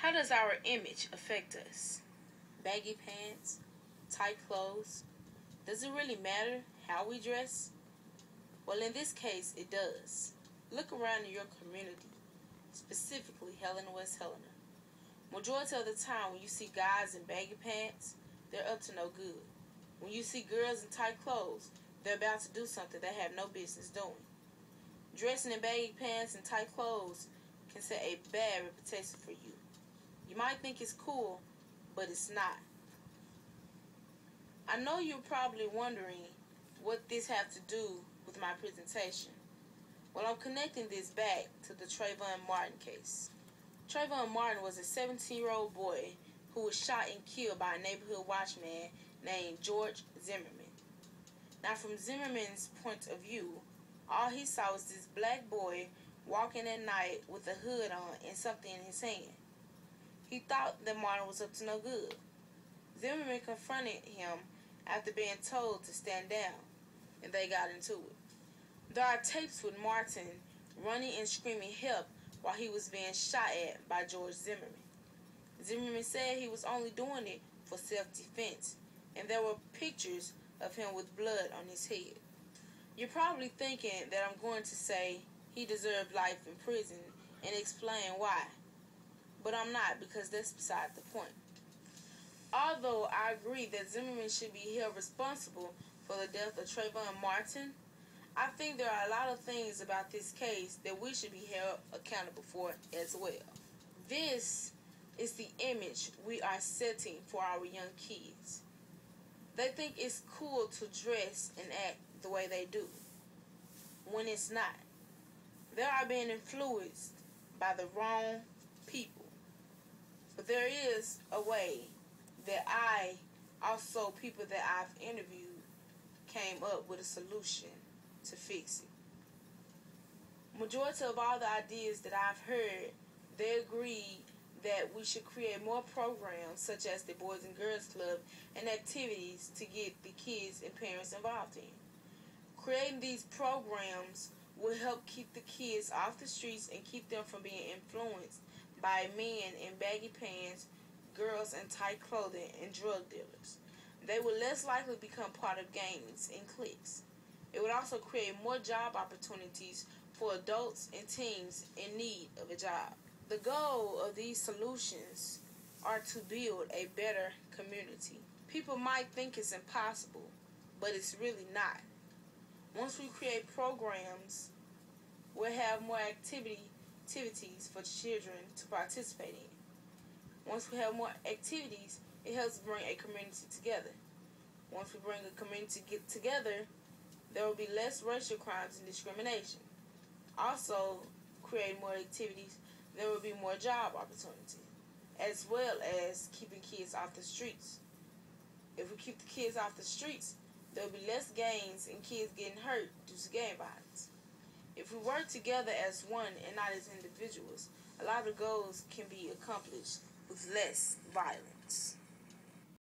How does our image affect us? Baggy pants, tight clothes. Does it really matter how we dress? Well, in this case, it does. Look around in your community, specifically Helena, West Helena. Majority of the time when you see guys in baggy pants, they're up to no good. When you see girls in tight clothes, they're about to do something they have no business doing. Dressing in baggy pants and tight clothes can set a bad reputation for you. You might think it's cool, but it's not. I know you're probably wondering what this has to do with my presentation. Well, I'm connecting this back to the Trayvon Martin case. Trayvon Martin was a 17-year-old boy who was shot and killed by a neighborhood watchman named George Zimmerman. Now, from Zimmerman's point of view, all he saw was this black boy walking at night with a hood on and something in his hand. He thought that Martin was up to no good. Zimmerman confronted him after being told to stand down, and they got into it. There are tapes with Martin running and screaming help while he was being shot at by George Zimmerman. Zimmerman said he was only doing it for self-defense, and there were pictures of him with blood on his head. You're probably thinking that I'm going to say he deserved life in prison and explain why. But I'm not, because that's beside the point. Although I agree that Zimmerman should be held responsible for the death of Trayvon Martin, I think there are a lot of things about this case that we should be held accountable for as well. This is the image we are setting for our young kids. They think it's cool to dress and act the way they do, when it's not. They are being influenced by the wrong people. But there is a way that also people that I've interviewed, came up with a solution to fix it. Majority of all the ideas that I've heard, they agree that we should create more programs such as the Boys and Girls Club and activities to get the kids and parents involved in. Creating these programs will help keep the kids off the streets and keep them from being influenced by men in baggy pants, girls in tight clothing, and drug dealers. They will less likely become part of gangs and cliques. It would also create more job opportunities for adults and teens in need of a job. The goal of these solutions are to build a better community. People might think it's impossible, but it's really not. Once we create programs, we'll have more activities for children to participate in. Once we have more activities, it helps bring a community together. Once we bring a community together, there will be less racial crimes and discrimination. Also, creating more activities, there will be more job opportunities, as well as keeping kids off the streets. If we keep the kids off the streets, there will be less gangs and kids getting hurt due to gang violence. If we work together as one and not as individuals, a lot of goals can be accomplished with less violence.